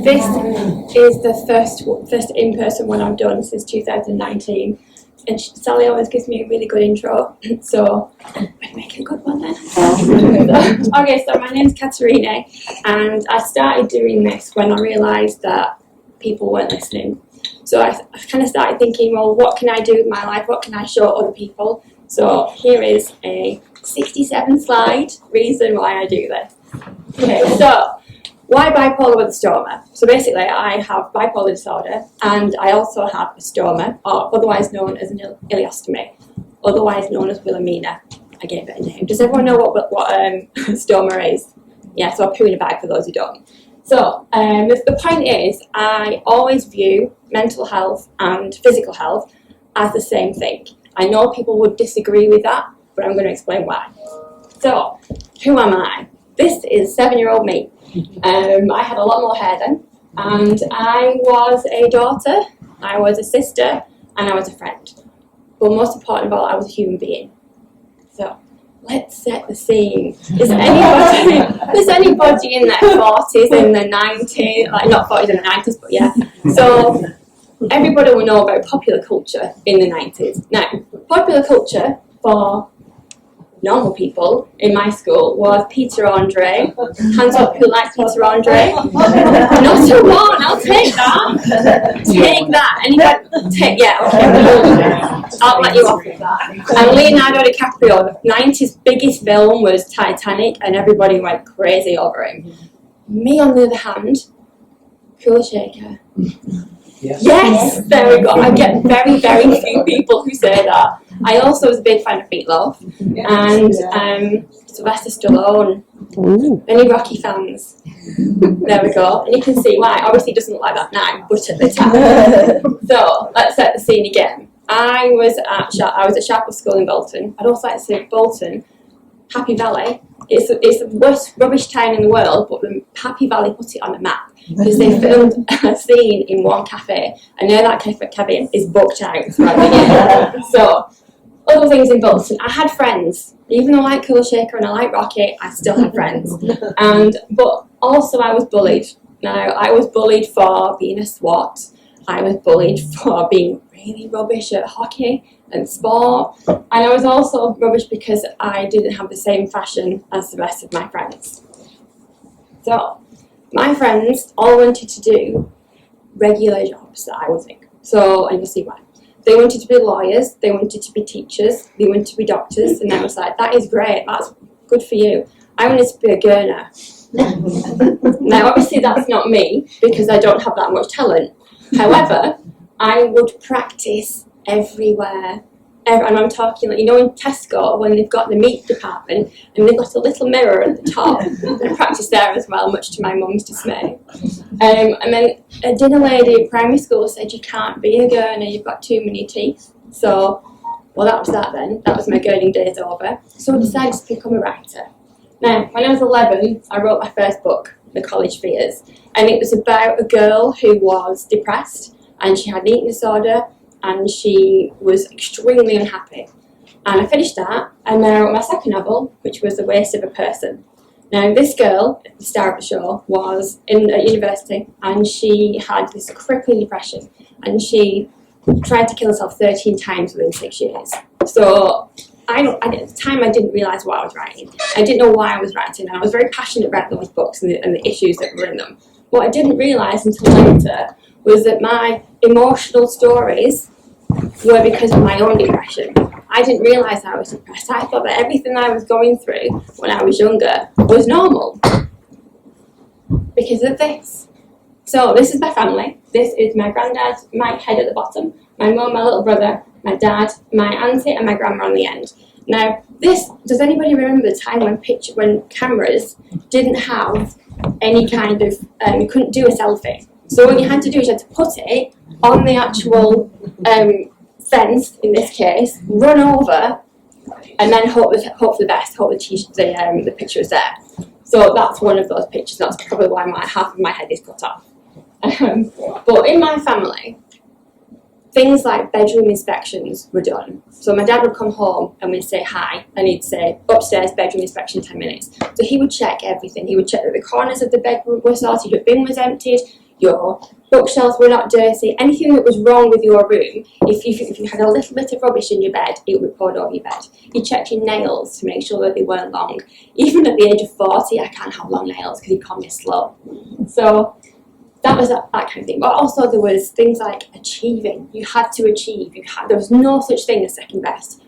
This is the first in-person one I've done since 2019. And Sally always gives me a really good intro, so I'd make a good one then. Okay, so my name's Katerini, and I started doing this when I realised that people weren't listening. So I kind of started thinking, well, what can I do with my life? What can I show other people? So here is a 67 slide reason why I do this. Okay, so why bipolar with a stoma? So basically I have bipolar disorder and I also have a stoma, or otherwise known as an ileostomy, otherwise known as Wilhelmina. I gave it a name. Does everyone know what stoma is? Yeah, so I poo in a bag for those who don't. So the point is, I always view mental health and physical health as the same thing. I know people would disagree with that, but I'm going to explain why. So, who am I? This is 7-year-old me. I had a lot more hair then, and I was a daughter, I was a sister, and I was a friend. But most important of all, I was a human being. So, let's set the scene. Is anybody in their 40s, in the 90s, like not 40s in the 90s, but yeah. So, everybody will know about popular culture in the 90s. Now, popular culture for normal people in my school was Peter Andre. Hands up who likes Peter Andre. Not a one, I'll take that. Take that. Anybody? Yeah, okay. I'll let you off with that. And Leonardo DiCaprio, the 90s biggest film was Titanic, and everybody went crazy over him. Me, on the other hand, Cooler Shaker. Yes, there we go. I get very, very few people who say that. I also was a big fan of Meatloaf and Sylvester Stallone. Ooh. Any Rocky fans? There we go. And you can see why. Obviously, it doesn't look like that now, but at the time. So let's set the scene again. I was at Sharpeville School in Bolton. I'd also like to say Bolton, Happy Valley. It's the worst rubbish town in the world, but the Happy Valley put it on the map because they filmed a scene in one cafe, and now that cafe is booked out. So, other things in Bolton. I had friends, even though I like Cooler Shaker and I like Rocky, I still had friends. But also I was bullied. Now, I was bullied for being a swot. I was bullied for being really rubbish at hockey and sport. And I was also rubbish because I didn't have the same fashion as the rest of my friends. So, my friends all wanted to do regular jobs that I would think. So, and you'll see why. They wanted to be lawyers, they wanted to be teachers, they wanted to be doctors, and I was like, that is great, that's good for you. I wanted to be a gurner. Now, obviously that's not me, because I don't have that much talent. However, I would practice everywhere. And I'm talking, like, you know, in Tesco, when they've got the meat department, and they've got a little mirror at the top, I practiced there as well, much to my mum's dismay. And then a dinner lady at primary school said, you can't be a gurner, you've got too many teeth. So, well, that was that then. That was my gurning days over. So I decided to become a writer. Now, when I was 11, I wrote my first book, The College Fears, and it was about a girl who was depressed, and she had an eating disorder, and she was extremely unhappy. And I finished that, and then I wrote my second novel, which was The Waste of a Person. Now, this girl, the star of the show, was at university, and she had this crippling depression, and she tried to kill herself 13 times within 6 years. So, at the time, I didn't realise what I was writing. I didn't know why I was writing, and I was very passionate about those books and the issues that were in them. What I didn't realise until later was that my emotional stories were because of my own depression. I didn't realise I was depressed. I thought that everything I was going through when I was younger was normal because of this. So this is my family. This is my granddad, my head at the bottom, my mum, my little brother, my dad, my auntie, and my grandma on the end. Now, does anybody remember the time when cameras didn't have any kind of, you couldn't do a selfie? So what you had to do is you had to put it on the actual fence, in this case, run over, and then hope for the best, hope the picture is there. So that's one of those pictures. That's probably why half of my head is cut off. But in my family, things like bedroom inspections were done. So my dad would come home and we'd say hi, and he'd say, upstairs, bedroom inspection, 10 minutes. So he would check everything. He would check that the corners of the bedroom were sorted, the bin was emptied, your bookshelves were not dirty, anything that was wrong with your room, if you had a little bit of rubbish in your bed, it would be poured over your bed. You checked your nails to make sure that they weren't long. Even at the age of 40, I can't have long nails because economy is slow. So that was that kind of thing. But also there was things like achieving. You had to achieve. There was no such thing as second best.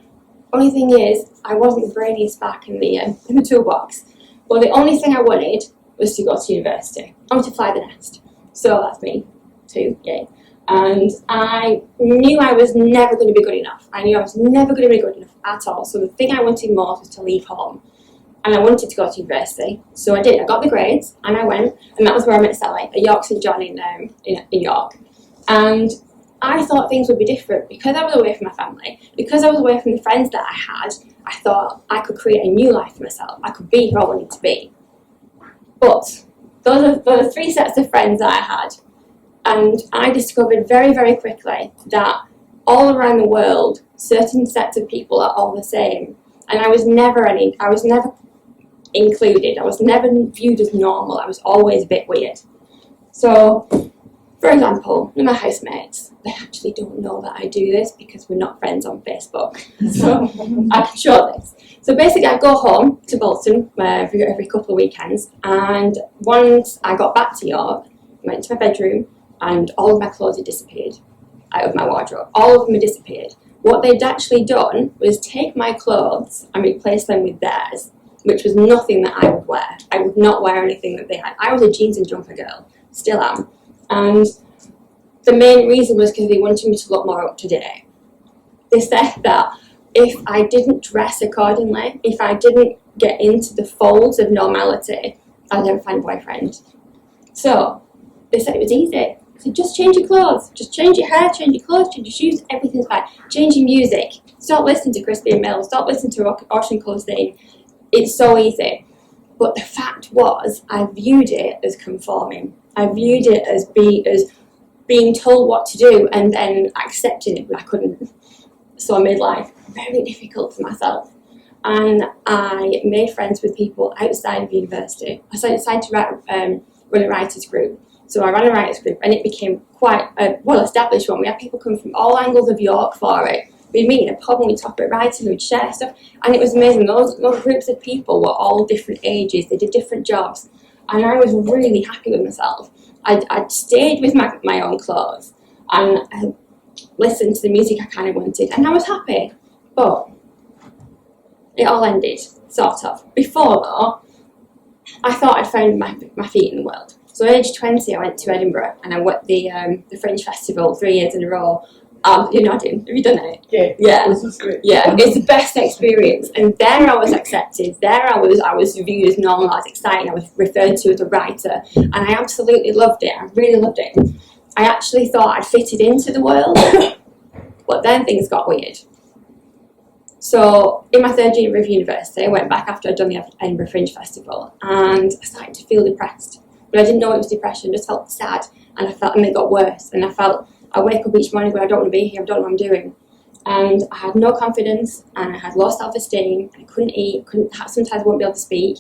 Only thing is, I wasn't the brainiest back in the toolbox. But the only thing I wanted was to go to university. I wanted to fly the nest. So that's me too, yay. And I knew I was never going to be good enough. I knew I was never going to be good enough at all. So the thing I wanted most was to leave home. And I wanted to go to university. So I did. I got the grades and I went. And that was where I met Sally at York St John in York. And I thought things would be different because I was away from my family, because I was away from the friends that I had. I thought I could create a new life for myself. I could be who I wanted to be. But those are 3 sets of friends that I had. And I discovered very, very quickly that all around the world, certain sets of people are all the same. And I was never included. I was never viewed as normal. I was always a bit weird. So, for example, one of my housemates, they actually don't know that I do this because we're not friends on Facebook. So I can show this. So basically I go home to Bolton every couple of weekends, and once I got back to York, I went to my bedroom and all of my clothes had disappeared out of my wardrobe. All of them had disappeared. What they'd actually done was take my clothes and replace them with theirs, which was nothing that I would wear. I would not wear anything that they had. I was a jeans and jumper girl, still am. And the main reason was because they wanted me to look more up to date. They said that if I didn't dress accordingly, if I didn't get into the folds of normality, I'd never find a boyfriend. So they said it was easy. So just change your clothes, just change your hair, change your clothes, change your shoes, everything's fine. Change your music. Stop listening to Crispy and Mills, stop listening to Ocean Colour Stain. It's so easy. But the fact was, I viewed it as conforming. I viewed it as being told what to do and then accepting it, but I couldn't. So I made life very difficult for myself. And I made friends with people outside of university. I decided to run a writers group. So I ran a writers group and it became quite a well-established one. We had people come from all angles of York for it. We'd meet in a pub and we'd talk about writing, we'd share stuff. And it was amazing. Those groups of people were all different ages. They did different jobs. And I was really happy with myself. I'd stayed with my own clothes and I listened to the music I kind of wanted. And I was happy. But it all ended, sort of. Before, though, I thought I'd found my feet in the world. So at age 20, I went to Edinburgh and I went the Fringe Festival 3 years in a row. You're nodding. Have you done it? Yeah. This was great. Yeah, it's the best experience. And there I was accepted. There I was viewed as normal. I was exciting. I was referred to as a writer. And I absolutely loved it. I really loved it. I actually thought I'd fitted into the world. But then things got weird. So in my 3rd year of university, I went back after I'd done the Edinburgh Fringe Festival. And I started to feel depressed. But I didn't know it was depression. I just felt sad. And it got worse. And I wake up each morning going, I don't want to be here, I don't know what I'm doing. And I had no confidence, and I had low self-esteem, and I couldn't eat, sometimes I wouldn't be able to speak.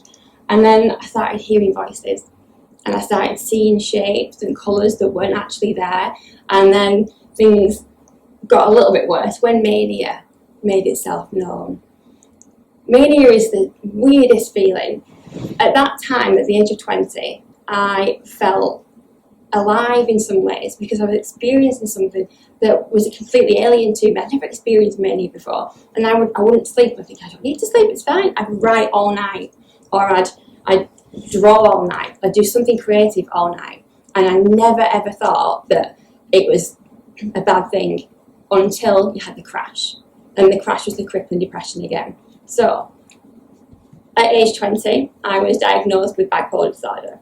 And then I started hearing voices, and I started seeing shapes and colours that weren't actually there. And then things got a little bit worse when mania made itself known. Mania is the weirdest feeling. At that time, at the age of 20, I felt alive in some ways because I was experiencing something that was completely alien to me. I'd never experienced mania before, and I wouldn't sleep. I think I don't need to sleep. It's fine. I'd write all night, or I'd draw all night. I'd do something creative all night, and I never ever thought that it was a bad thing until you had the crash, and the crash was the crippling depression again. So at age 20, I was diagnosed with bipolar disorder.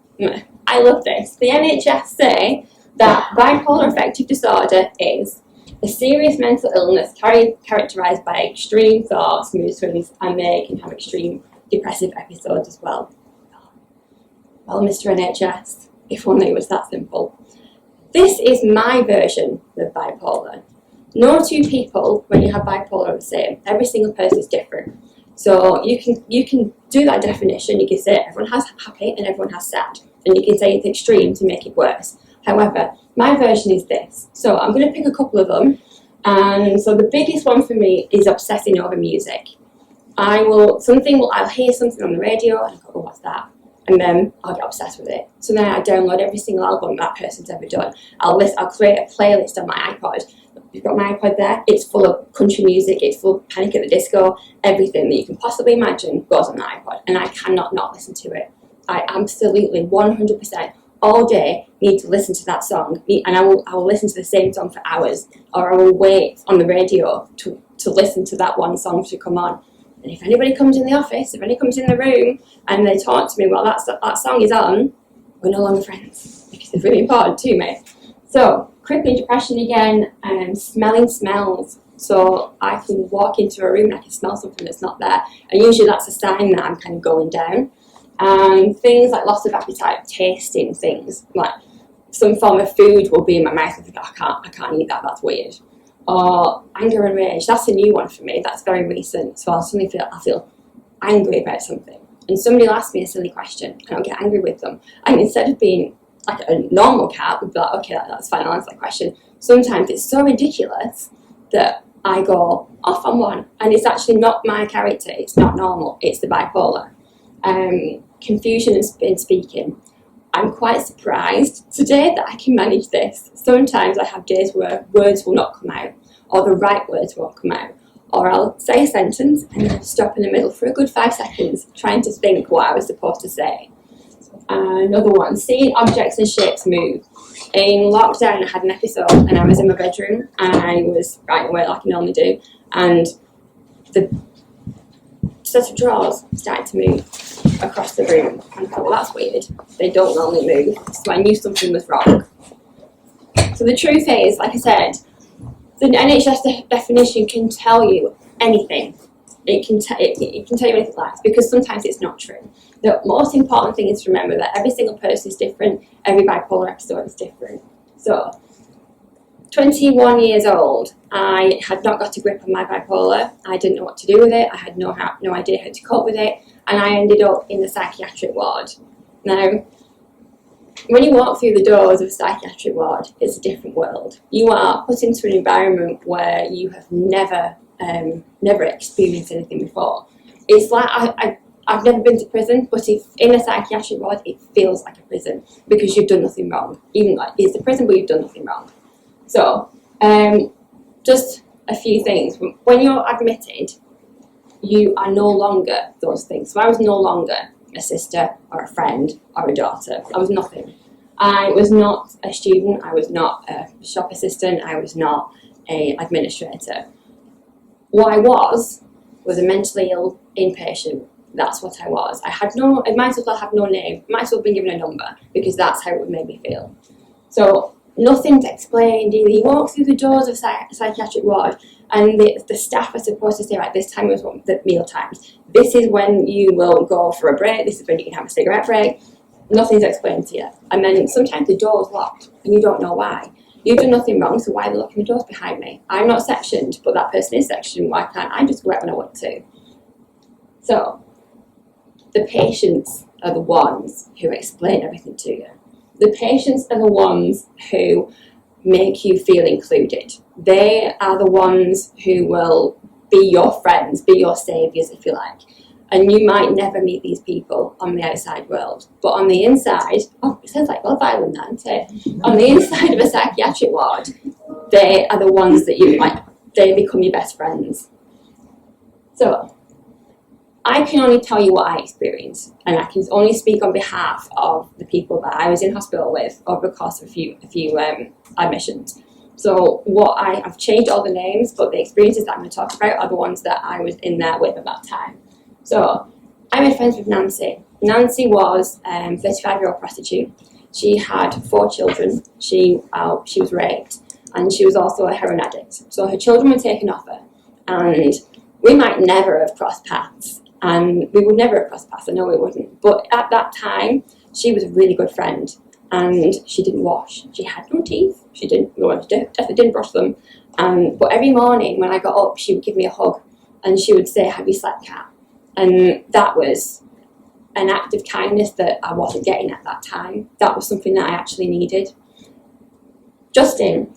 I love this. The NHS say that bipolar affective disorder is a serious mental illness characterised by extreme thoughts, mood swings, and they can have extreme depressive episodes as well. Well, Mr. NHS, if only it was that simple. This is my version of bipolar. No two people, when you have bipolar, are the same. Every single person is different. So you can do that definition. You can say everyone has happy and everyone has sad. And you can say it's extreme to make it worse. However, my version is this. So I'm going to pick a couple of them. And so the biggest one for me is obsessing over music. I'll hear something on the radio and I go, oh, what's that? And then I'll get obsessed with it. So then I download every single album that person's ever done. I'll create a playlist on my iPod. You've got my iPod there. It's full of country music. It's full of Panic at the Disco. Everything that you can possibly imagine goes on the iPod. And I cannot not listen to it. I absolutely 100% all day need to listen to that song. And I will listen to the same song for hours. Or I will wait on the radio to listen to that one song to come on. And if anybody comes in the office, if anybody comes in the room and they talk to me while that song is on, we're no longer friends because it's really important to me. So, crippling depression again, smelling smells. So I can walk into a room and I can smell something that's not there. And usually that's a sign that I'm kind of going down. Things like loss of appetite, tasting things, like some form of food will be in my mouth and I think, I can't eat that, that's weird. Or anger and rage, that's a new one for me, that's very recent. So I'll suddenly feel angry about something. And somebody will ask me a silly question and I'll get angry with them. And instead of being like a normal cat, would be like, okay, that's fine, I'll answer that question. Sometimes it's so ridiculous that I go off on one. And it's actually not my character, it's not normal, it's the bipolar. Confusion in speaking. I'm quite surprised today that I can manage this. Sometimes I have days where words will not come out, or the right words won't come out, or I'll say a sentence and then stop in the middle for a good 5 seconds trying to think what I was supposed to say. Another one, seeing objects and shapes move. In lockdown I had an episode and I was in my bedroom and I was writing away like I normally do, and the set of drawers started to move across the room. And I thought, well, that's weird. They don't normally move. So I knew something was wrong. So the truth is, like I said, the NHS definition can tell you anything. It can tell you anything like that, because sometimes it's not true. The most important thing is to remember that every single person is different. Every bipolar episode is different. So 21 years old, I had not got a grip on my bipolar. I didn't know what to do with it. I had no idea how to cope with it. And I ended up in the psychiatric ward. Now, when you walk through the doors of a psychiatric ward, it's a different world. You are put into an environment where you have never experienced anything before. It's like, I've never been to prison, but if in a psychiatric ward, it feels like a prison because you've done nothing wrong. Even like it's a prison, but you've done nothing wrong. So, just a few things. When you're admitted, you are no longer those things. So I was no longer a sister or a friend or a daughter. I was nothing. I was not a student. I was not a shop assistant. I was not an administrator. What I was a mentally ill inpatient. That's what I was. I might as well have no name. I might as well have been given a number because that's how it would make me feel. So nothing's explained either. You walk through the doors of a psychiatric ward and the staff are supposed to say, right, this time is the meal times. This is when you will go for a break. This is when you can have a cigarette break. Nothing's explained to you. And then sometimes the door's locked and you don't know why. You've done nothing wrong, so why are they locking the doors behind me? I'm not sectioned, but that person is sectioned. Why can't I just go out when I want to? So the patients are the ones who explain everything to you. The patients are the ones who make you feel included. They are the ones who will be your friends, be your saviours, if you like. And you might never meet these people on the outside world. But on the inside, it sounds like Love Island, doesn't it? On the inside of a psychiatric ward, they are the ones that you like, they become your best friends. So I can only tell you what I experienced, and I can only speak on behalf of the people that I was in hospital with over the course of a few admissions. So I've changed all the names, but the experiences that I'm going to talk about are the ones that I was in there with at that time. So I made friends with Nancy. Nancy was a 35-year-old prostitute. She had 4 children. She was raped, and she was also a heroin addict. So her children were taken off her, and we might never have crossed paths. And we would never have crossed paths, I know we wouldn't. But at that time, she was a really good friend. And she didn't wash. She had no teeth. She definitely didn't brush them. But every morning when I got up, she would give me a hug. And she would say, "Have you slept, Kat?" And that was an act of kindness that I wasn't getting at that time. That was something that I actually needed. Justin,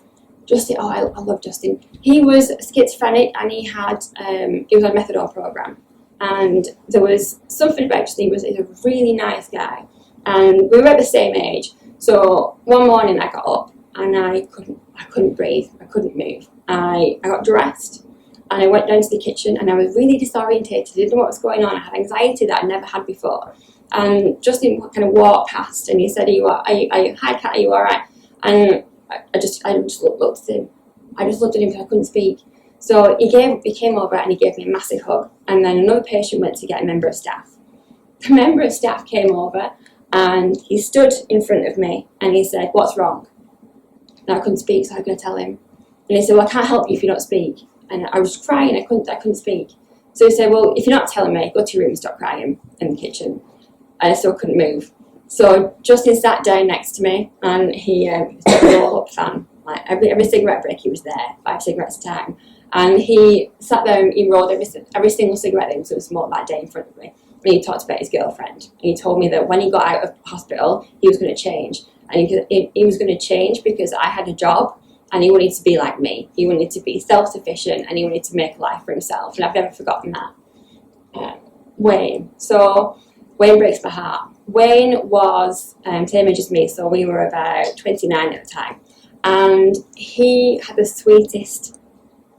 oh, I love Justin. He was schizophrenic and he was on a methadone program. And there was something about Justin. He was a really nice guy. And we were at the same age. So one morning I got up and I couldn't breathe. I couldn't move. I got dressed and I went down to the kitchen and I was really disorientated. I didn't know what was going on. I had anxiety that I'd never had before. And Justin kind of walked past and he said, hi Kat, are you all right? And I just looked at him. I just looked at him because I couldn't speak. So he came over and he gave me a massive hug. And then another patient went to get a member of staff. The member of staff came over and he stood in front of me and he said, what's wrong? And I couldn't speak, so I was going to tell him. And he said, well, I can't help you if you don't speak. And I was crying, I couldn't speak. So he said, well, if you're not telling me, go to your room and stop crying in the kitchen. And I still couldn't move. So Justin sat down next to me and he took a roll-up fan. Like every cigarette break he was there, 5 cigarettes a time. And he sat there and he rolled every single cigarette that was smoked that day in front of me. And he talked about his girlfriend. And he told me that when he got out of hospital, he was going to change. And he was going to change because I had a job and he wanted to be like me. He wanted to be self-sufficient and he wanted to make a life for himself. And I've never forgotten that. Wayne. So Wayne breaks my heart. Wayne was same age as me, so we were about 29 at the time. And he had the sweetest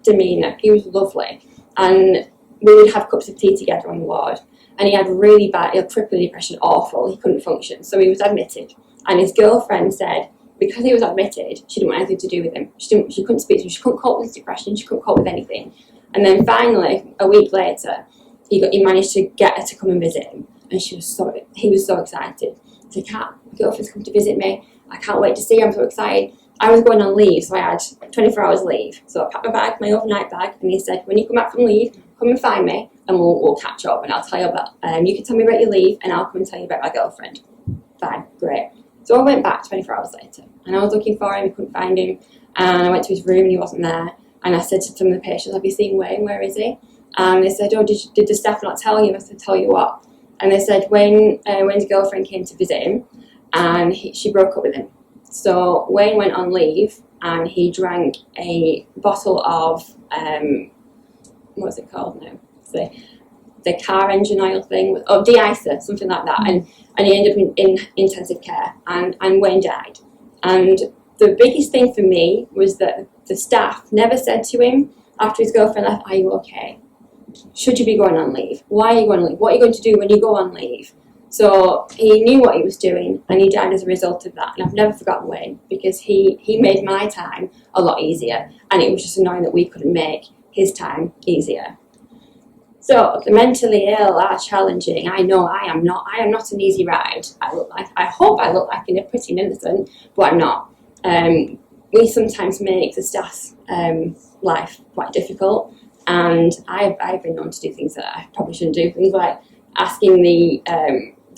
demeanour. He was lovely. And we would have cups of tea together on the ward. And he had really bad, he had crippling depression, awful. He couldn't function. So he was admitted. And his girlfriend said, because he was admitted, she didn't want anything to do with him. She couldn't speak to him. She couldn't cope with his depression. She couldn't cope with anything. And then finally, a week later, he managed to get her to come and visit him. And he was so excited. He said, Kat, my girlfriend's come to visit me. I can't wait to see her. I'm so excited. I was going on leave, so I had 24 hours leave. So I packed my bag, my overnight bag, and he said, when you come back from leave, come and find me, and we'll catch up, and I'll tell you about, you can tell me about your leave, and I'll come and tell you about my girlfriend. Fine, great. So I went back 24 hours later, and I was looking for him, I couldn't find him, and I went to his room, and he wasn't there, and I said to some of the patients, have you seen Wayne, where is he? And they said, oh, did the staff not tell you? I said, tell you what? And they said, Wayne's girlfriend came to visit him, and she broke up with him. So Wayne went on leave and he drank a bottle of, what's it called now? The car engine oil thing, or de-icer, something like that. And he ended up in intensive care and Wayne died. And the biggest thing for me was that the staff never said to him after his girlfriend left, are you okay? Should you be going on leave? Why are you going on leave? What are you going to do when you go on leave? So he knew what he was doing and he died as a result of that. And I've never forgotten Wayne because he made my time a lot easier. And it was just annoying that we couldn't make his time easier. So the mentally ill are challenging. I know I am not an easy ride. I hope I look like a pretty innocent, but I'm not. We sometimes make the staff's life quite difficult. And I've been known to do things that I probably shouldn't do. Things like asking the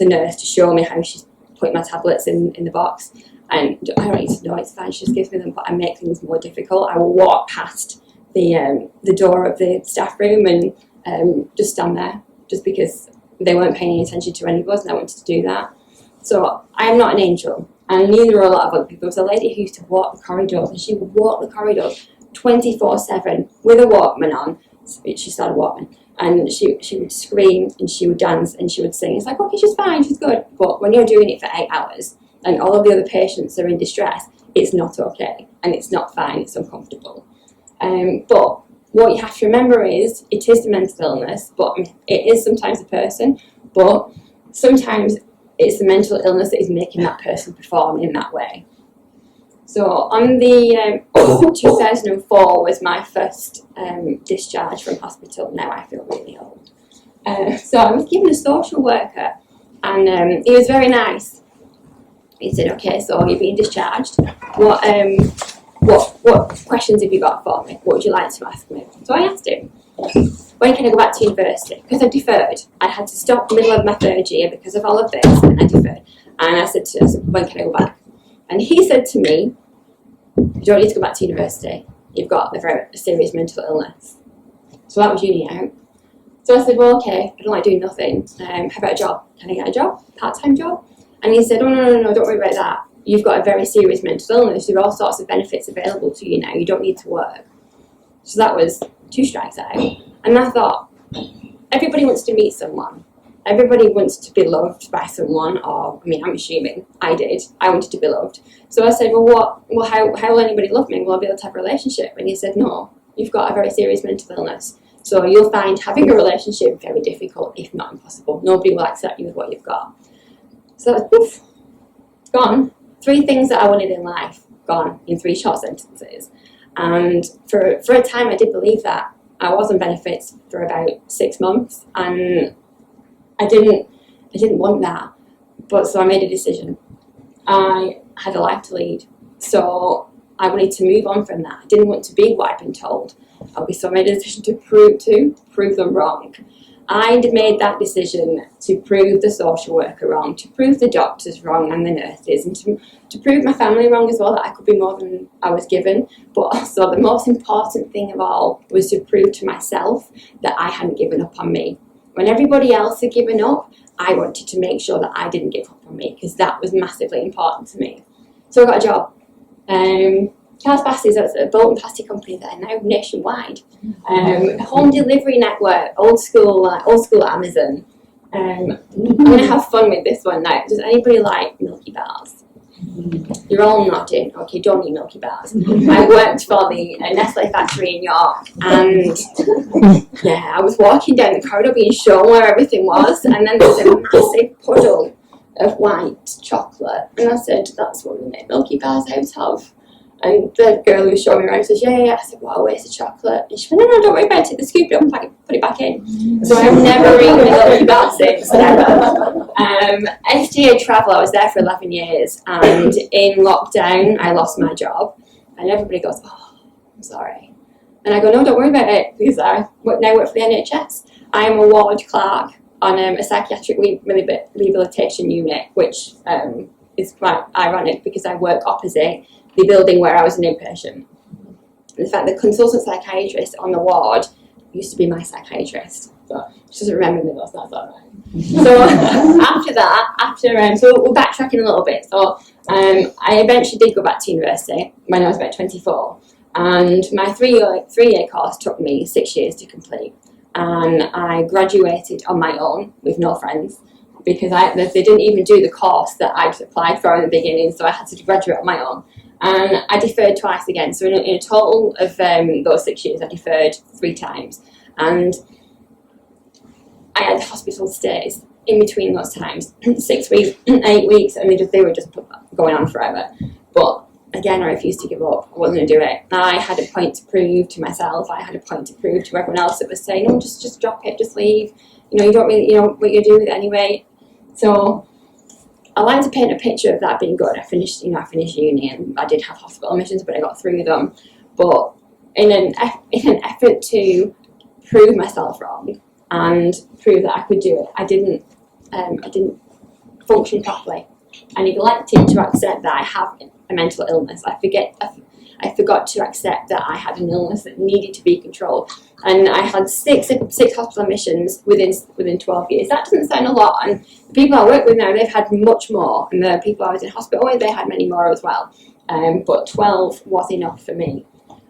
nurse to show me how she's putting my tablets in the box. And I don't need to know, it's fine, she just gives me them, but I make things more difficult. I will walk past the door of the staff room and just stand there, just because they weren't paying any attention to any of us and I wanted to do that. So I am not an angel, and neither are a lot of other people. There was a lady who used to walk the corridors, and she would walk the corridors 24/7 with a Walkman on. She started Walkman. And she would scream and she would dance and she would sing. It's like, okay, she's fine, she's good. But when you're doing it for 8 hours and all of the other patients are in distress, it's not okay and it's not fine, it's uncomfortable. But what you have to remember is it is the mental illness, but it is sometimes a person, but sometimes it's the mental illness that is making that person perform in that way. So on the 2004 was my first discharge from hospital. Now I feel really old. So I was given a social worker, and he was very nice. He said, "Okay, so you're being discharged. What questions have you got for me? What would you like to ask me?" So I asked him, "When can I go back to university?" Because I deferred. I had to stop the middle of my 3rd year because of all of this, and I deferred. And I said, "When can I go back?" And he said to me, "You don't need to go back to university. You've got a very serious mental illness." So that was uni out. So I said, "Well, okay, I don't like doing nothing. How about a job? Can I get a job? Part-time job?" And he said, "Oh, no, don't worry about that. you've got a very serious mental illness. There are all sorts of benefits available to you now. You don't need to work. So that was 2 strikes out. And I thought, everybody wants to meet someone. Everybody wants to be loved by someone, or, I mean, I'm assuming I did. I wanted to be loved. So I said, well, how will anybody love me? Will I be able to have a relationship? And he said, no, you've got a very serious mental illness. So you'll find having a relationship very difficult, if not impossible. Nobody will accept you with what you've got. So that was, poof, gone. 3 things that I wanted in life, gone in 3 short sentences. And for a time, I did believe that. I was on benefits for about 6 months, and I didn't want that. But so I made a decision. I had a life to lead, so I wanted to move on from that. I didn't want to be what I'd been told. So I made a decision to prove them wrong. I made that decision to prove the social worker wrong, to prove the doctors wrong and the nurses, and to prove my family wrong as well, that I could be more than I was given. But also the most important thing of all was to prove to myself that I hadn't given up on me. When everybody else had given up, I wanted to make sure that I didn't give up on me, because that was massively important to me. So I got a job. Edgington-Spathis, that's a Bolton pasty company that are now nationwide. Home delivery network, old school Amazon. I'm going to have fun with this one now. Does anybody like Milky Bars? You're all nodding. Okay, don't eat Milky Bars. I worked for the Nestle factory in York, and yeah, I was walking down the corridor being shown where everything was, and then there was a massive puddle of white chocolate, and I said, that's what we make Milky Bars out of. And the girl who was showing me around says, yeah. I said, what a waste of chocolate. And she went, no, don't worry about it. The scoop it up and put it back in. So I've never eaten a Milky Bar since. SGA travel, I was there for 11 years. And in lockdown, I lost my job. And everybody goes, oh, I'm sorry. And I go, no, don't worry about it, because I now work for the NHS. I am a ward clerk on a psychiatric rehabilitation unit, which is quite ironic because I work opposite the building where I was an inpatient. In fact, the consultant psychiatrist on the ward used to be my psychiatrist. So she doesn't remember me, that's all right. So after that, so we're backtracking a little bit. So I eventually did go back to university when I was about 24. And my three-year course took me 6 years to complete. And I graduated on my own with no friends, because they didn't even do the course that I'd applied for in the beginning, so I had to graduate on my own. And I deferred twice again, so in a total of those 6 years, I deferred 3 times. And I had hospital stays in between those times, 6 weeks, 8 weeks, and they were just going on forever. But again, I refused to give up. I wasn't going to do it. I had a point to prove to myself. I had a point to prove to everyone else that was saying, no, just drop it, just leave. You don't really, what you're doing with it anyway. So I like to paint a picture of that being good. I finished uni, and I did have hospital admissions, but I got through them. But in an effort to prove myself wrong and prove that I could do it, I didn't function properly. I neglected to accept that I have a mental illness. I forgot to accept that I had an illness that needed to be controlled. And I had six hospital admissions within 12 years. That doesn't sound a lot. And the people I work with now, they've had much more. And the people I was in hospital with, they had many more as well. But 12 was enough for me.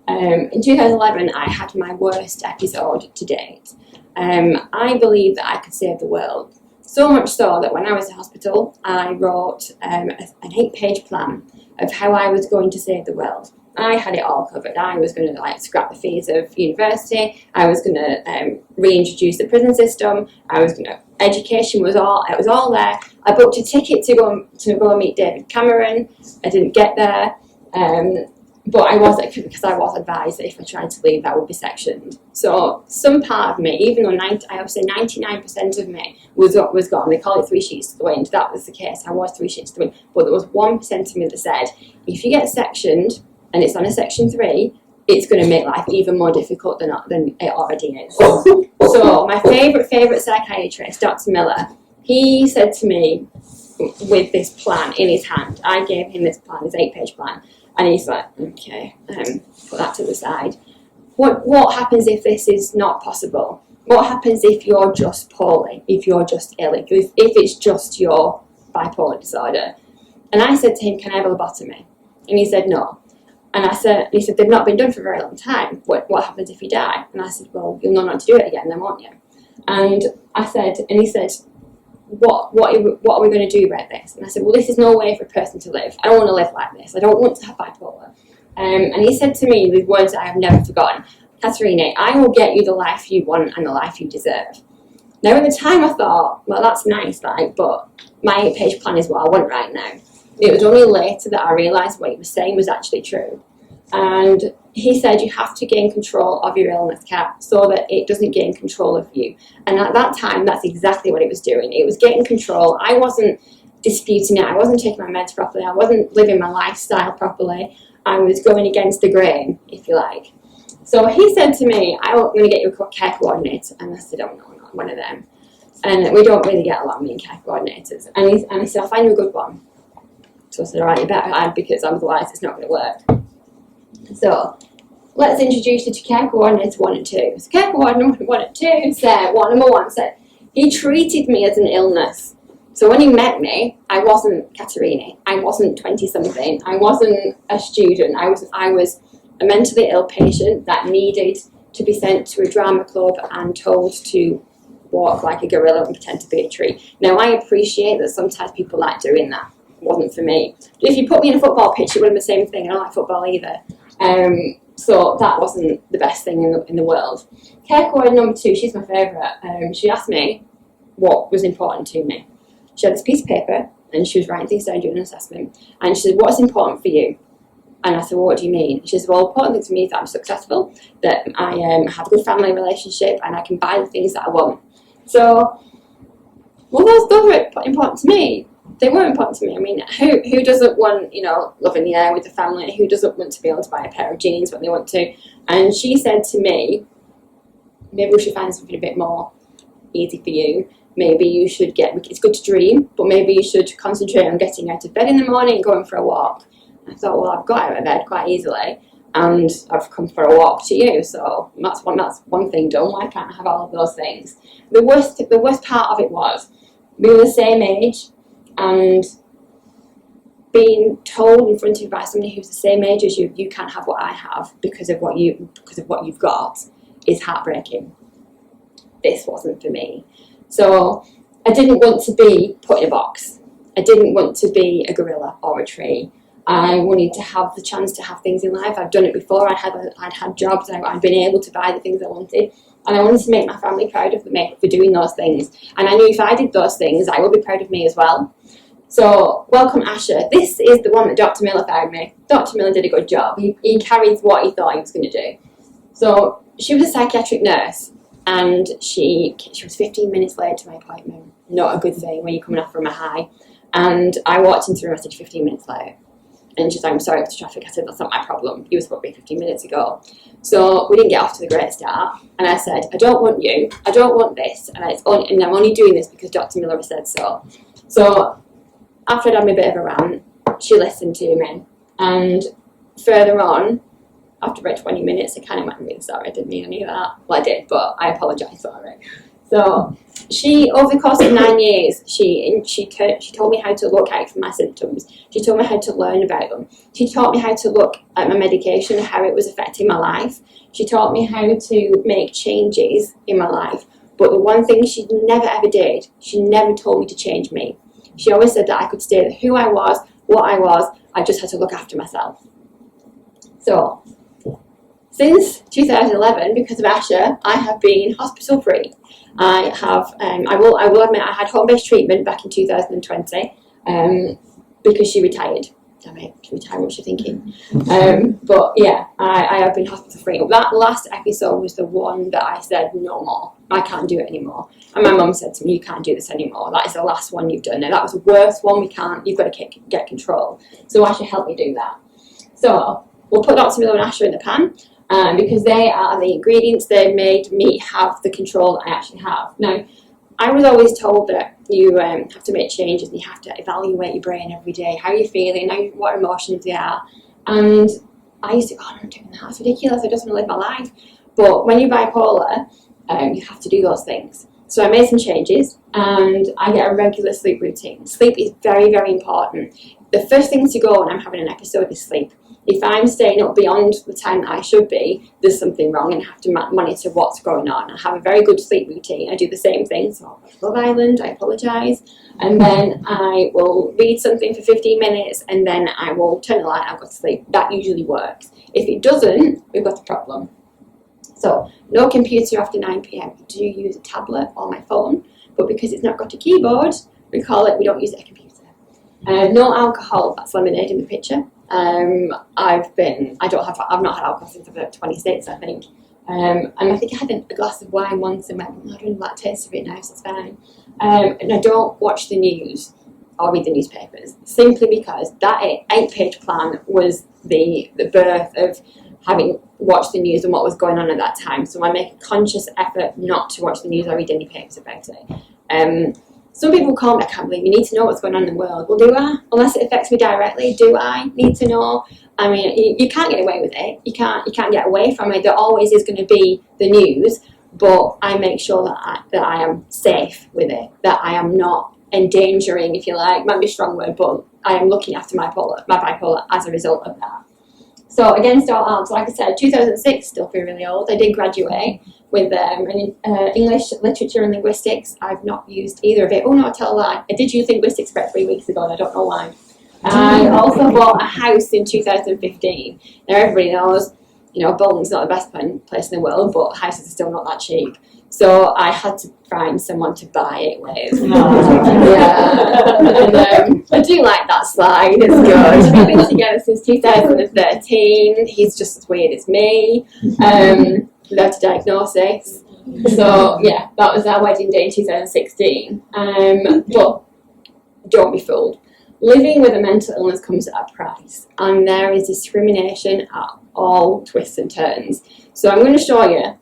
In 2011, I had my worst episode to date. I believe that I could save the world. So much so that when I was in hospital, I wrote an 8-page plan of how I was going to save the world. I had it all covered. I was going to scrap the fees of university. I was going to reintroduce the prison system. Education was all there. I booked a ticket to go and meet David Cameron. I didn't get there, but because I was advised that if I tried to leave, I would be sectioned. So some part of me, even though I would say 99% of me was gone. They call it 3 sheets to the wind. That was the case. I was 3 sheets to the wind, but there was 1% of me that said, if you get sectioned and it's on a section 3, it's going to make life even more difficult than it already is. So my favourite psychiatrist, Dr. Miller, he said to me, with this plan in his hand, I gave him this plan, this 8-page plan, and he's like, okay, put that to the side. What happens if this is not possible? What happens if you're just poorly, if you're just ill, if it's just your bipolar disorder? And I said to him, can I have a lobotomy? And he said, no. And he said, they've not been done for a very long time. What happens if you die? And I said, well, you'll know not to do it again then, won't you? And he said, what are we going to do about this? And I said, well, this is no way for a person to live. I don't want to live like this. I don't want to have bipolar. And he said to me with words that I have never forgotten, Katerini, I will get you the life you want and the life you deserve. Now, at the time, I thought, well, that's nice, like, but my 8-page plan is what I want right now. It was only later that I realised what he was saying was actually true. And he said, you have to gain control of your illness, Kat, so that it doesn't gain control of you. And at that time, that's exactly what it was doing. It was getting control. I wasn't disputing it. I wasn't taking my meds properly. I wasn't living my lifestyle properly. I was going against the grain, if you like. So he said to me, I'm going to get you a care coordinator. And I said, oh, no, not one of them. And we don't really get along, me and care coordinators. And he said, I'll find you a good one. So I said, all right, you better add, because otherwise it's not going to work. So let's introduce you to care coordinator 1 and 2. So care coordinator 1 and 2 said, number one said, he treated me as an illness. So when he met me, I wasn't Katerini. I wasn't 20-something. I wasn't a student. I was a mentally ill patient that needed to be sent to a drama club and told to walk like a gorilla and pretend to be a tree. Now, I appreciate that sometimes people like doing that. It wasn't for me. If you put me in a football pitch, it would have been the same thing. I don't like football either. So that wasn't the best thing in the world. Care coordinator number 2, she's my favourite. She asked me what was important to me. She had this piece of paper and she was writing things down, doing an assessment. And she said, what's important for you? And I said, well, what do you mean? She said, well, important thing to me is that I'm successful, that I have a good family relationship, and I can buy the things that I want. So, well, those were important to me. They were important to me. I mean, who doesn't want, love in the air with the family? Who doesn't want to be able to buy a pair of jeans when they want to? And she said to me, maybe we should find something a bit more easy for you. Maybe you should it's good to dream, but maybe you should concentrate on getting out of bed in the morning and going for a walk. I thought, well, I've got out of bed quite easily, and I've come for a walk to you, so that's one thing done. Why can't I have all of those things? The worst part of it was being the same age and being told in front of you by somebody who's the same age as you, you can't have what I have because of what you've got, is heartbreaking. This wasn't for me. So I didn't want to be put in a box. I didn't want to be a gorilla or a tree. I wanted to have the chance to have things in life. I've done it before. I'd had jobs. I'd been able to buy the things I wanted. And I wanted to make my family proud of me for doing those things. And I knew if I did those things, I would be proud of me as well. So, welcome Asher. This is the one that Dr. Miller found me. Dr. Miller did a good job. He carried what he thought he was going to do. So, she was a psychiatric nurse. And she was 15 minutes late to my appointment. Not a good thing when you're coming off from a high. And I walked into the message 15 minutes late. And she said, I'm sorry for the traffic. I said, that's not my problem. You were supposed to be 15 minutes ago. So we didn't get off to the great start. And I said, I don't want you. I don't want this. And I'm only doing this because Dr. Miller said so. So after I'd had me a bit of a rant, she listened to me. And further on, after about 20 minutes, I kind of went, I'm really sorry. I didn't mean any of that. Well, I did, but I apologise for it. So she, over the course of 9 years, she told me how to look out for my symptoms. She told me how to learn about them. She taught me how to look at my medication, how it was affecting my life. She taught me how to make changes in my life. But the one thing she never ever did, she never told me to change me. She always said that I could stay who I was, what I was. I just had to look after myself. So since 2011, because of Asher, I have been hospital free. I will admit, I had home-based treatment back in 2020 because she retired. Damn it, she retired, what's she thinking? But yeah, I have been hospital free. That last episode was the one that I said, no more. I can't do it anymore. And my mum said to me, you can't do this anymore. That is the last one you've done. Now, that was the worst one. You've got to get control. So Asher helped me do that. So we'll put Dr. Miller and Asher in the pan. Because they are the ingredients that made me have the control that I actually have. Now, I was always told that you have to make changes and you have to evaluate your brain every day. How are you feeling? What emotions they are. And I used to go, I'm not doing that. That's ridiculous. I just want to live my life. But when you're bipolar, you have to do those things. So I made some changes, and I get a regular sleep routine. Sleep is very, very important. The first thing to go when I'm having an episode is sleep. If I'm staying up beyond the time that I should be, there's something wrong and I have to monitor what's going on. I have a very good sleep routine. I do the same thing. So I'll watch Love Island, I apologise, and then I will read something for 15 minutes, and then I will turn the light out and go to sleep. That usually works. If it doesn't, we've got a problem. So no computer after 9 p.m. I do use a tablet or my phone, but because it's not got a keyboard, we don't use a computer. No alcohol, that's lemonade in the picture. I've not had alcohol since I was 26, I think. And I think I had a glass of wine once and went, I don't like the taste of it now, so it's fine. And I don't watch the news or read the newspapers, simply because that 8-page plan was the birth of having watched the news and what was going on at that time. So I make a conscious effort not to watch the news or read any papers about it. Some people call me, I can't believe you need to know what's going on in the world. Well, do I? Unless it affects me directly, do I need to know? I mean, you can't get away with it. You can't get away from it. There always is going to be the news, but I make sure that I am safe with it, that I am not endangering, if you like, might be a strong word, but I am looking after my bipolar as a result of that. So against all odds, like I said, 2006, still feel really old. I did graduate with English, literature and linguistics. I've not used either of it. Oh no, I tell a lie. I did use linguistics about 3 weeks ago and I don't know why. I also bought a house in 2015. Now everybody knows, Bolton's not the best place in the world, but houses are still not that cheap. So I had to find someone to buy it with. Yeah. And I do like that slide, it's good. We've been together since 2013. He's just as weird as me, without a diagnosis. So yeah, that was our wedding day in 2016. But don't be fooled. Living with a mental illness comes at a price, and there is discrimination at all twists and turns. So I'm going to show you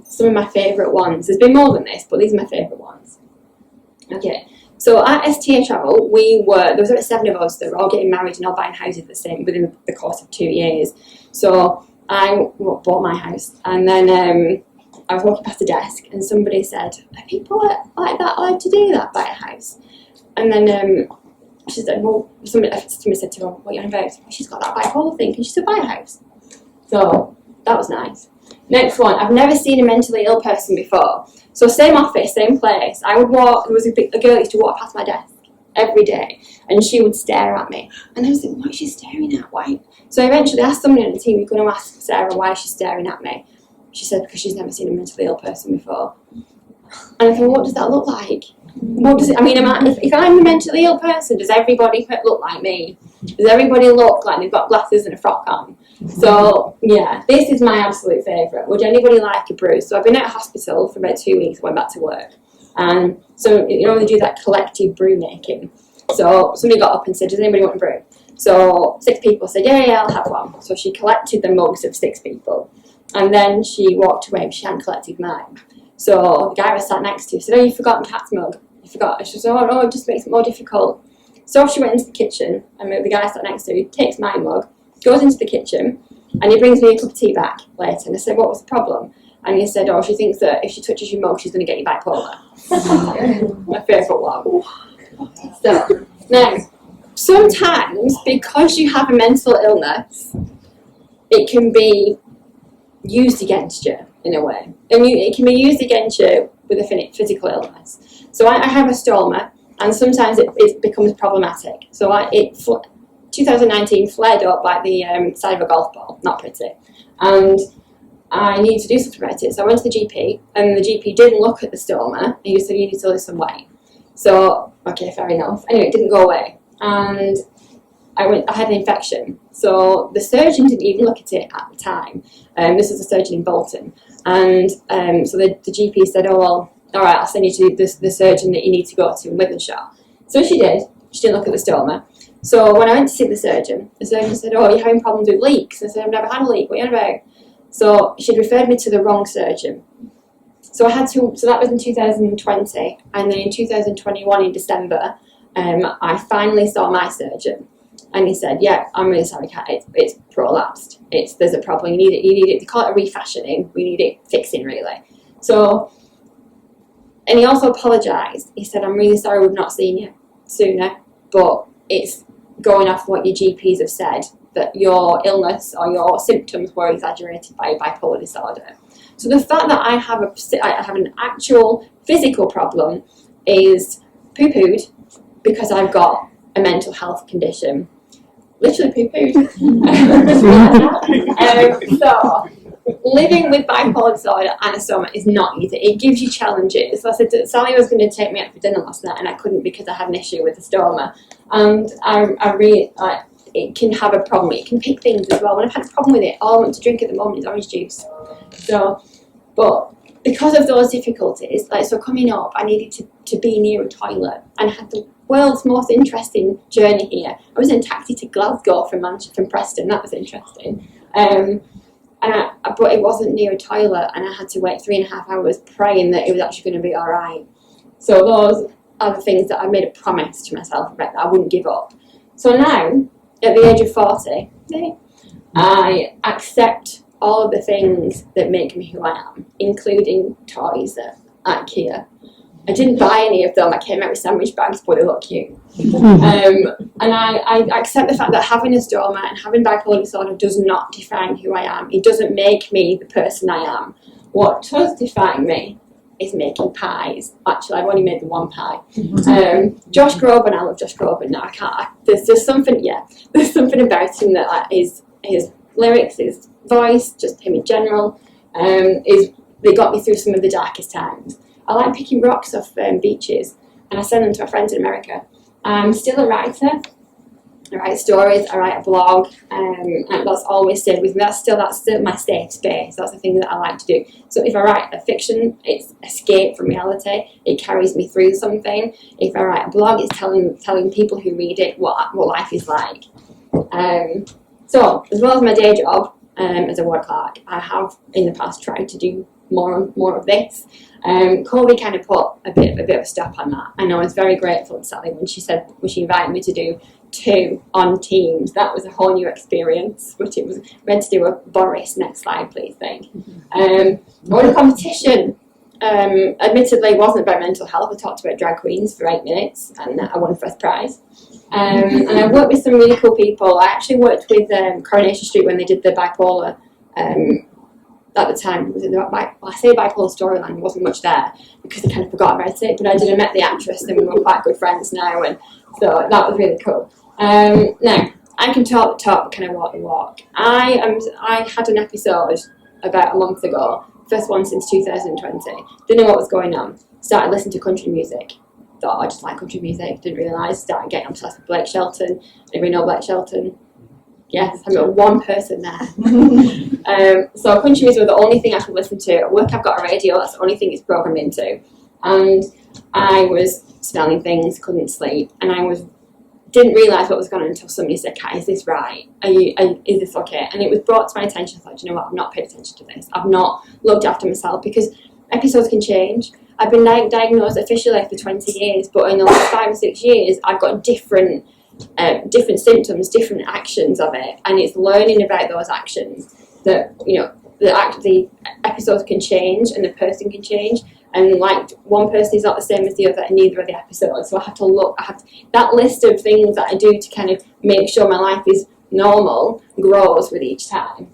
some of my favourite ones. There's been more than this, but these are my favourite ones. Okay, so at STA Travel, there was about 7 of us that were all getting married and all buying houses within the course of 2 years. So I bought my house, and then I was walking past the desk, and somebody said, "Are people like that allowed to do that, buy a house?" And then she said, "Well," somebody said to her, "What are you on about?" "She's got that bipolar thing, can she still buy a house?" So that was nice. Next one, I've never seen a mentally ill person before. So same office, same place. I would walk, there was a girl that used to walk past my desk every day, and she would stare at me. And I was like, what is she staring at? Why? So I eventually asked somebody on the team, "You're going to ask Sarah why she's staring at me?" She said, "Because she's never seen a mentally ill person before." And I thought, what does that look like? What does it, I mean, if I'm a mentally ill person, does everybody look like me? Does everybody look like they've got glasses and a frock on? So, yeah, this is my absolute favourite. Would anybody like a brew? So I've been out of hospital for about 2 weeks, went back to work. And so, they do that collective brew making. So somebody got up and said, "Does anybody want a brew?" So 6 people said, yeah, I'll have one. So she collected the mugs of 6 people. And then she walked away, but she hadn't collected mine. So the guy I was sat next to said, "Oh, you've forgotten Pat's mug. You forgot." And she said, "Oh, no, it just makes it more difficult." So she went into the kitchen, and the guy I sat next to takes my mug, goes into the kitchen, and he brings me a cup of tea back later. And I said, "What was the problem?" And he said, "Oh, she thinks that if she touches your mug, she's going to get you bipolar." My favourite one. So, now, sometimes, because you have a mental illness, it can be used against you in a way. And it can be used against you with a physical illness. So I have a stoma, and sometimes it becomes problematic. So 2019 flared up like the side of a golf ball, not pretty. And I needed to do something about it. So I went to the GP, and the GP didn't look at the stoma. He said, "You need to lose some weight." So, okay, fair enough. Anyway, it didn't go away. And I had an infection. So the surgeon didn't even look at it at the time. This was a surgeon in Bolton. And so the GP said, "Oh, well, all right, I'll send you to the surgeon that you need to go to in Withenshaw." So she did. She didn't look at the stoma. So when I went to see the surgeon said, "Oh, you're having problems with leaks." I said, "I've never had a leak. What are you on about?" So she'd referred me to the wrong surgeon. So so that was in 2020. And then in 2021, in December, I finally saw my surgeon. And he said, "Yeah, I'm really sorry, Kat, it's prolapsed. There's a problem. You need it, they call it a refashioning. We need it fixing, really." So And he also apologised. He said, I'm really sorry we've not seen you sooner, but it's going off what your GPs have said, that your illness or your symptoms were exaggerated by bipolar disorder. So the fact that I have an actual physical problem is poo-pooed because I've got a mental health condition. Literally poo-pooed. So living with bipolar disorder and a stoma is not easy. It gives you challenges. So I said that Sally was going to take me out for dinner last night and I couldn't because I had an issue with the stoma. And I really, it can have a problem. It can pick things as well. When I've had a problem with it, all I want to drink at the moment is orange juice. So, but because of those difficulties, so coming up, I needed to be near a toilet and I had the world's most interesting journey here. I was in a taxi to Glasgow from Preston. That was interesting. But it wasn't near a toilet and I had to wait 3.5 hours praying that it was actually going to be all right. So those are the things that I made a promise to myself about, that I wouldn't give up. So now, at the age of 40, I accept all of the things that make me who I am, including toys at IKEA. I didn't buy any of them. I came out with sandwich bags, but they look cute. And I accept the fact that having a stoma and having bipolar disorder does not define who I am. It doesn't make me the person I am. What does define me is making pies. Actually, I've only made the one pie. Josh Groban, I love Josh Groban. No, I can't. There's something about him that is his lyrics, his voice, just him in general. They got me through some of the darkest times. I like picking rocks off beaches, and I send them to my friends in America. I'm still a writer. I write stories, I write a blog, and that's always stayed with me. That's still my safe space. That's the thing that I like to do. So if I write a fiction, it's escape from reality. It carries me through something. If I write a blog, it's telling people who read it what life is like. So as well as my day job as a ward clerk, I have in the past tried to do more of this. COVID kind of put a bit of a stop on that, and I was very grateful to Sally when she invited me to do 2 on Teams. That was a whole new experience, which it was. We had to do a Boris, next slide please thing. I won a competition. Admittedly, it wasn't about mental health. I talked about drag queens for 8 minutes, and I won first prize. And I worked with some really cool people. I actually worked with Coronation Street when they did the bipolar. At the time, it was I say bipolar storyline, wasn't much there because I kind of forgot about it. But I met the actress, and we were quite good friends now, and so that was really cool. Now I can talk the talk, kind of walk the walk. I had an episode about a month ago, first one since 2020. Didn't know what was going on. Started listening to country music. Thought I just like country music. Didn't realise. Started getting obsessed with Blake Shelton. Anybody know Blake Shelton? Yes, I've got one person there. So country music was the only thing I could listen to. At work I've got a radio, that's the only thing it's programmed into. And I was smelling things, couldn't sleep, and didn't realise what was going on until somebody said, Kat, is this right? Is this okay? And it was brought to my attention. I thought, you know what, I've not paid attention to this. I've not looked after myself, because episodes can change. I've been diagnosed officially for 20 years, but in the last 5 or 6 years, I've got different symptoms, different actions of it, and it's learning about those actions that, the episodes can change and the person can change, and like one person is not the same as the other in either of the episodes. So I have to that list of things that I do to kind of make sure my life is normal grows with each time.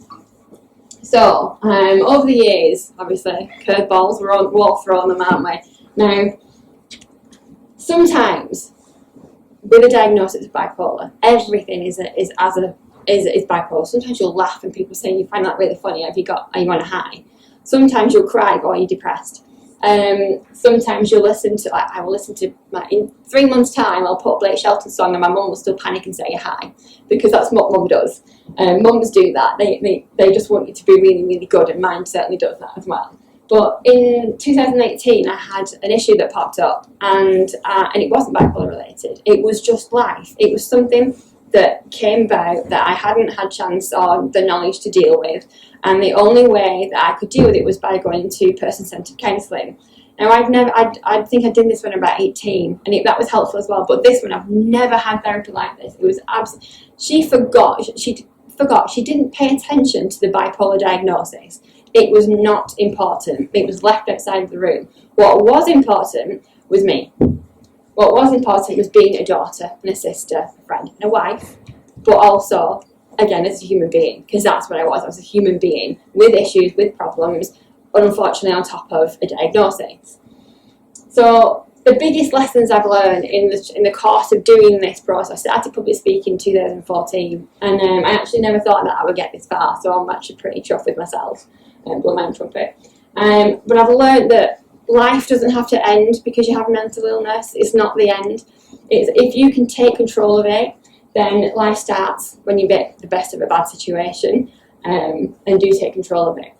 So over the years, obviously curveballs, we're all throwing them, aren't we? Now sometimes with a diagnosis of bipolar, everything is bipolar. Sometimes you'll laugh and people say you find that really funny. Are you on a high? Sometimes you'll cry, or are you depressed? Sometimes you'll listen to, I will listen to, in 3 months' time, I'll put a Blake Shelton song and my mum will still panic and say hi, because that's what mum does. Mums do that. They just want you to be really, really good, and mine certainly does that as well. But in 2018, I had an issue that popped up, and it wasn't bipolar related. It was just life. It was something that came about that I hadn't had chance or the knowledge to deal with, and the only way that I could deal with it was by going to person-centred counselling. Now I think I did this when I was about 18, and that was helpful as well. But this one, I've never had therapy like this. It was she forgot. She didn't pay attention to the bipolar diagnosis. it was not important. It was left outside of the room. What was important was me. What was important was being a daughter and a sister, a friend and a wife, but also, again, as a human being, because that's what I was. I was a human being with issues, with problems, unfortunately on top of a diagnosis. So the biggest lessons I've learned in the course of doing this process, I started public speaking in 2014, and I actually never thought that I would get this far, so I'm actually pretty chuffed with myself, blow my own trumpet. But I've learned that life doesn't have to end because you have a mental illness. It's not the end. If you can take control of it, then life starts when you get the best of a bad situation, and do take control of it.